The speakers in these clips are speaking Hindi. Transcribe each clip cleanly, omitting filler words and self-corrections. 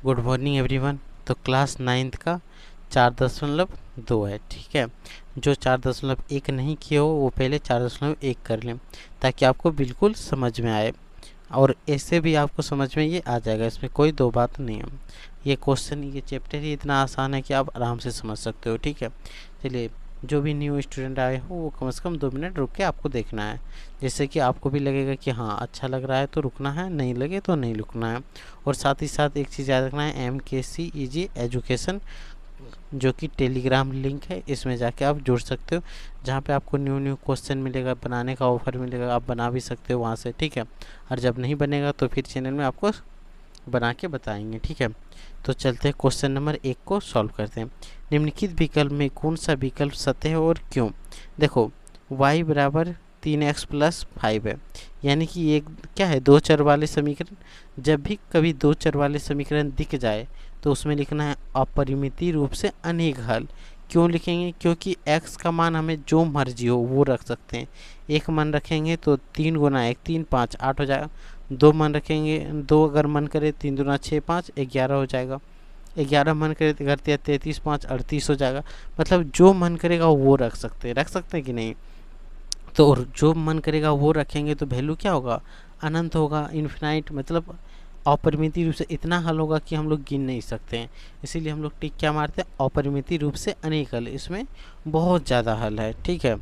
Good morning everyone. तो क्लास 9th का 4.2 है, ठीक है। जो 4.1 नहीं किए हो वो पहले 4.1 कर लें ताकि आपको बिल्कुल समझ में आए, और ऐसे भी आपको समझ में ये आ जाएगा, इसमें कोई दो बात नहीं है। ये क्वेश्चन, ये चैप्टर ही इतना आसान है कि आप आराम से समझ सकते हो, ठीक है। चलिए, जो भी न्यू स्टूडेंट आए हो वो कम से कम 2 मिनट रुक के आपको देखना है, जिससे कि आपको भी लगेगा कि हाँ अच्छा लग रहा है तो रुकना है, नहीं लगे तो नहीं रुकना है। और साथ ही साथ एक चीज़ याद रखना है, MKCEG एजुकेशन जो कि टेलीग्राम लिंक है, इसमें जाके आप जुड़ सकते हो, जहाँ पे आपको न्यू न्यू क्वेश्चन मिलेगा, बनाने का ऑफर मिलेगा, आप बना भी सकते हो वहाँ से, ठीक है। और जब नहीं बनेगा तो फिर चैनल में आपको बना के बताएंगे, ठीक है। तो चलते हैं क्वेश्चन नंबर 1 को सॉल्व करते हैं। निम्नलिखित विकल्प में कौन सा विकल्प सत्य है और क्यों। देखो, y बराबर 3x प्लस 5 है, यानी कि ये क्या है, दो चर वाले समीकरण। जब भी कभी दो चर वाले समीकरण दिख जाए तो उसमें लिखना है अपरिमित रूप से अनेक हल। क्यों लिखेंगे, क्योंकि x का मान हमें जो मर्जी हो वो रख सकते हैं। एक मन रखेंगे तो 3 गुना 1 3 5 8 हो जाएगा। दो मन रखेंगे, दो अगर मन करे 3 दूना 6 5 11 हो जाएगा। 11 मन करे करते 33 5 38 हो जाएगा। मतलब जो मन करेगा वो रख सकते हैं कि नहीं। तो जो मन करेगा वो रखेंगे तो वैल्यू क्या होगा, अनंत होगा, इन्फिनाइट, मतलब अपरिमित रूप से इतना हल होगा कि हम लोग गिन नहीं सकते हैं। इसीलिए हम लोग टिक क्या मारते हैं, अपरिमित रूप से अनेक हल, इसमें बहुत ज़्यादा हल है, ठीक है।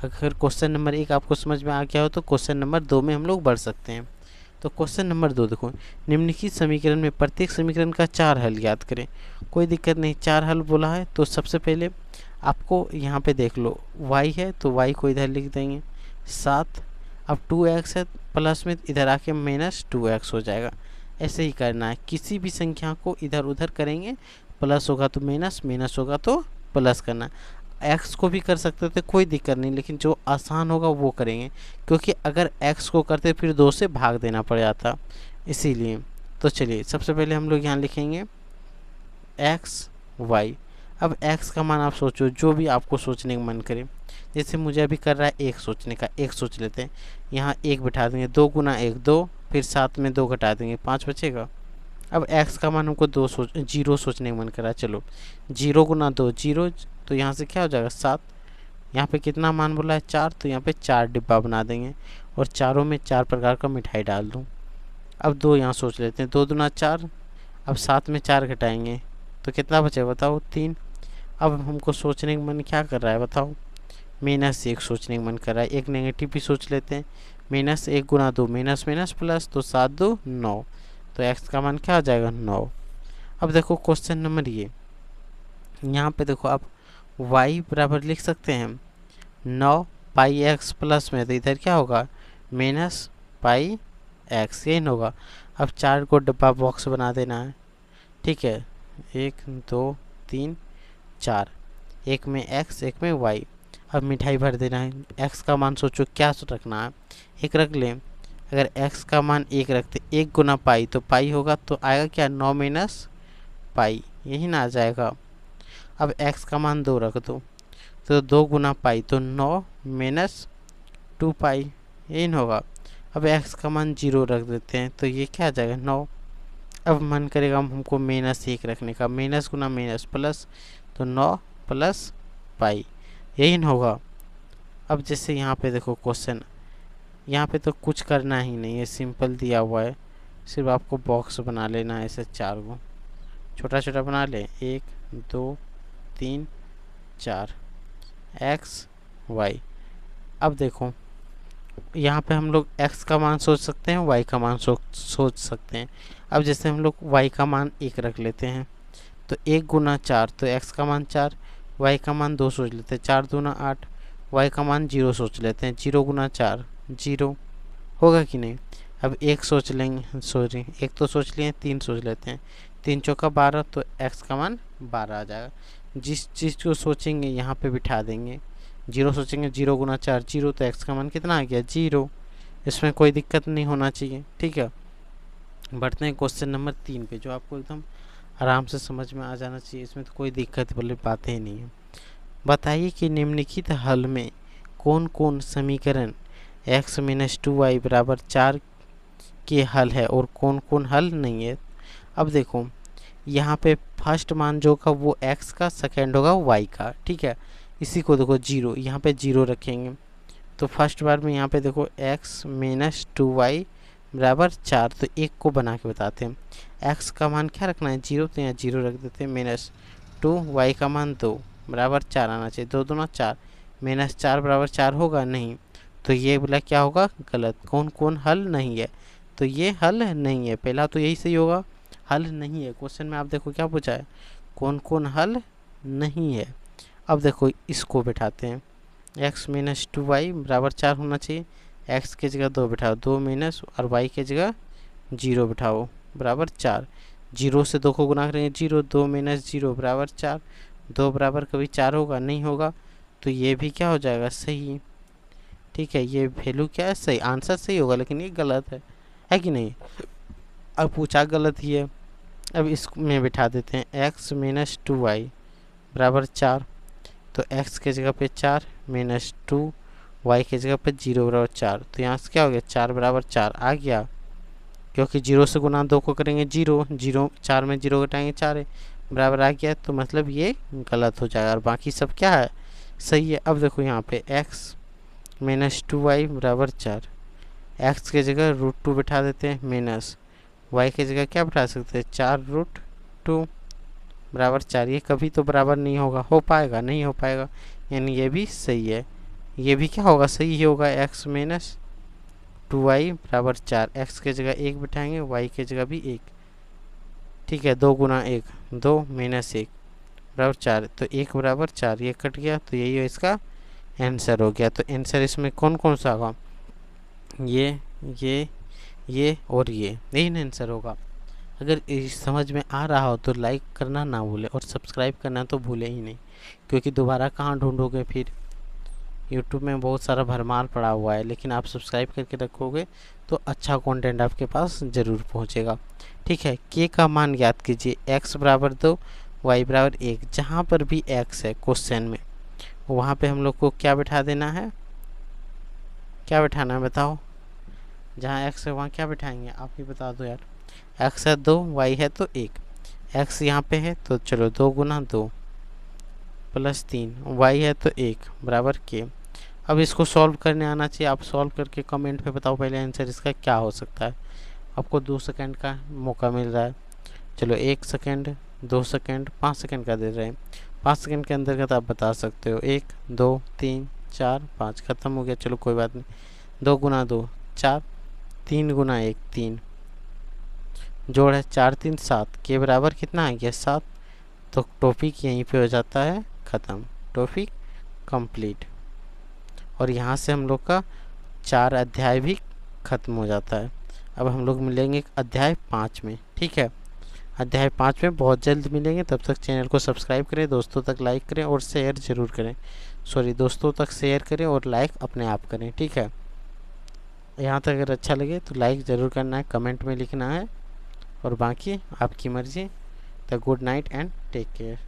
अगर क्वेश्चन नंबर 1 आपको समझ में आ गया हो तो क्वेश्चन नंबर 2 में हम लोग बढ़ सकते हैं। तो क्वेश्चन नंबर 2 देखो, निम्नलिखित समीकरण में प्रत्येक समीकरण का 4 हल याद करें। कोई दिक्कत नहीं, 4 हल बोला है तो सबसे पहले आपको यहाँ पे देख लो, y है तो y को इधर लिख देंगे 7। अब 2x है, प्लस में इधर आके -2x हो जाएगा। ऐसे ही करना है, किसी भी संख्या को इधर उधर करेंगे, प्लस होगा तो माइनस, माइनस होगा तो प्लस करना। एक्स को भी कर सकते थे, कोई दिक्कत नहीं, लेकिन जो आसान होगा वो करेंगे, क्योंकि अगर एक्स को करते फिर 2 से भाग देना पड़ जाता, इसीलिए। तो चलिए, सबसे पहले हम लोग यहाँ लिखेंगे एक्स वाई। अब x का मान आप सोचो, जो भी आपको सोचने का मन करे। जैसे मुझे अभी कर रहा है 1 सोचने का, 1 सोच लेते हैं। यहाँ 1 बिठा देंगे, 2 गुना 1 2, फिर 7 में 2 घटा देंगे, 5 बचेगा। अब x का मान हमको 0 सोचने का मन करा, चलो 0 गुना 2 0, तो यहाँ से क्या हो जाएगा 7। यहाँ पे कितना मान बोला है 4, तो यहाँ पे 4 डिब्बा बना देंगे, और चारों में 4 प्रकार का मिठाई डाल दूँ। अब 2 यहाँ सोच लेते हैं, 2 दूना 4। अब 7 में 4 घटाएंगे तो कितना बचे बताओ, 3। अब हमको सोचने का मन क्या कर रहा है बताओ, -1 सोचने का मन कर रहा है। एक नेगेटिव भी सोच लेते हैं, -1 गुना 2 माइनस माइनस प्लस, तो 7 2 9, तो x का मान क्या हो जाएगा 9। अब देखो क्वेश्चन नंबर ये, यहाँ पे देखो आप y बराबर लिख सकते हैं 9 पाई x प्लस में, तो इधर क्या होगा माइनस पाई x, यही होगा। अब 4 को डब्बा बॉक्स बना देना है, ठीक है। 1 2 3 4, एक में x एक में y। अब मिठाई भर देना है। x का मान सोचो क्या रखना है, 1 रख लें। अगर x का मान 1 रखते, 1 गुना पाई, तो पाई होगा तो आएगा क्या 9 माइनस पाई, यही ना आ जाएगा। अब x का मान 2 रख दो, तो 2 गुना पाई, तो 9 माइनस 2 पाई, यही ना होगा। अब x का मान 0 रख देते हैं, तो ये क्या आ जाएगा 9। अब मन करेगा हमको -1 रखने का, माइनस गुना माइनस प्लस, तो 9 प्लस पाई, यही ना होगा। अब जैसे यहाँ पे देखो क्वेश्चन, यहाँ पे तो कुछ करना ही नहीं है, सिंपल दिया हुआ है, सिर्फ आपको बॉक्स बना लेना है। ऐसे 4 को छोटा छोटा बना ले, 1 2 3 4 एक्स वाई। अब देखो यहाँ पे हम लोग x का मान सोच सकते हैं, y का मान सोच सकते हैं। अब जैसे हम लोग y का मान 1 रख लेते हैं, तो 1 गुना 4, तो x का मान 4, y का मान 2 सोच लेते हैं, 4 दूना 8, y का मान 0 सोच लेते हैं, 0 गुना 4 0, होगा कि नहीं। अब 1 सोच लेंगे, सॉरी 1 तो सोच लिए, 3 सोच लेते हैं, 3 चौका 12, तो x का मान 12 आ जाएगा। जिस चीज़ को सोचेंगे यहाँ पे बिठा देंगे। 0 सोचेंगे, 0 गुना 4 0, तो x का मान कितना आ गया 0। इसमें कोई दिक्कत नहीं होना चाहिए, ठीक है। बढ़ते हैं क्वेश्चन नंबर 3 पे, जो आपको एकदम आराम से समझ में आ जाना चाहिए, इसमें तो कोई दिक्कत वाली बातें ही नहीं है। बताइए कि निम्नलिखित हल में कौन कौन समीकरण x - 2y बराबर 4 के हल है और कौन कौन हल नहीं है। अब देखो, यहाँ पे फर्स्ट मान जो होगा वो x का, सेकेंड होगा y का, ठीक है। इसी को देखो 0, यहाँ पे 0 रखेंगे। तो फर्स्ट बार में यहाँ पे देखो x माइनस 2y बराबर 4, तो एक को बना के बताते हैं। x का मान क्या रखना है 0, तो यहाँ 0 रख देते हैं। माइनस 2, y का मान 2 बराबर 4 आना चाहिए। 2 दूना 4, माइनस 4 बराबर 4 होगा नहीं, तो ये बोला क्या होगा गलत। कौन कौन हल नहीं है, तो ये हल नहीं है। पहला तो यही सही होगा, हल नहीं है। क्वेश्चन में आप देखो क्या पूछा है, कौन कौन हल नहीं है। अब देखो इसको बैठाते हैं, x माइनस 2y बराबर 4 होना चाहिए। x की जगह 2 बैठाओ, 2 माइनस, और y की जगह 0 बैठाओ बराबर 4। 0 से 2 को गुना करेंगे 0, 2 माइनस 0 बराबर 4। 2 बराबर कभी 4 होगा नहीं होगा, तो ये भी क्या हो जाएगा सही, ठीक है। ये वैल्यू क्या है सही, आंसर सही होगा, लेकिन ये गलत है कि नहीं। अब पूछा गलत ही है। अब इसमें बिठा देते हैं x माइनस 2y बराबर 4, तो x के जगह पे 4 माइनस 2, y के जगह पे 0 बराबर 4। तो यहाँ से क्या हो गया 4 बराबर 4 आ गया, क्योंकि 0 से गुना 2 को करेंगे 0, 0 4 में 0 घटाएंगे 4 है बराबर आ गया। तो मतलब ये गलत हो जाएगा, और बाकी सब क्या है सही है। अब देखो यहाँ पे x माइनस 2y बराबर 4, x के जगह √2 बिठा देते हैं, माइनस y की जगह क्या बिठा सकते हैं 4√2 बराबर 4। ये कभी तो बराबर नहीं होगा, हो पाएगा नहीं हो पाएगा, यानी ये भी सही है। ये भी क्या होगा सही ही होगा, x माइनस 2y बराबर 4। x की जगह 1 बिठाएंगे, y की जगह भी 1, ठीक है। 2 गुना 1 2 माइनस 1 बराबर 4, तो 1 बराबर 4, ये कट गया, तो यही है इसका आंसर हो गया। तो आंसर इसमें कौन कौन सा होगा, ये और ये, यही ना आंसर होगा। अगर समझ में आ रहा हो तो लाइक करना ना भूले, और सब्सक्राइब करना तो भूले ही नहीं, क्योंकि दोबारा कहाँ ढूंढोगे फिर। यूट्यूब में बहुत सारा भरमार पड़ा हुआ है, लेकिन आप सब्सक्राइब करके रखोगे तो अच्छा कंटेंट आपके पास ज़रूर पहुंचेगा, ठीक है। के का मान याद कीजिए, x बराबर 2 y बराबर 1। जहाँ पर भी x है क्वेश्चन में, वहाँ पे हम लोग को क्या बैठा देना है, क्या बैठाना है बताओ। जहाँ x है वहाँ क्या बैठाएंगे, आप ही बता दो यार। x है 2, y है तो 1, x यहाँ पे है तो चलो 2 गुना 2 प्लस 3, y है तो 1 बराबर के। अब इसको सॉल्व करने आना चाहिए, आप सॉल्व करके कमेंट पे बताओ पहले आंसर इसका क्या हो सकता है। आपको 2 सेकंड का मौका मिल रहा है, चलो 1 सेकंड, 2 सेकंड, 5 सेकंड का दे रहे हैं। 5 सेकंड के अंतर्गत आप बता सकते हो, 1 2 3 4 5, ख़त्म हो गया, चलो कोई बात नहीं। 2 गुना 2 4, 3 गुना 1 3, जोड़ है 4 3 7, के बराबर कितना आ गया 7। तो टॉपिक यहीं पे हो जाता है ख़त्म, टॉपिक कंप्लीट। और यहाँ से हम लोग का 4 अध्याय भी ख़त्म हो जाता है। अब हम लोग मिलेंगे अध्याय 5 में, ठीक है। अध्याय 5 में बहुत जल्द मिलेंगे, तब तक चैनल को सब्सक्राइब करें, दोस्तों तक लाइक करें और शेयर ज़रूर करें। दोस्तों तक शेयर करें और लाइक अपने आप करें, ठीक है। यहाँ तक अगर अच्छा लगे तो लाइक ज़रूर करना है, कमेंट में लिखना है, और बाकी आपकी मर्ज़ी। The good night and take care.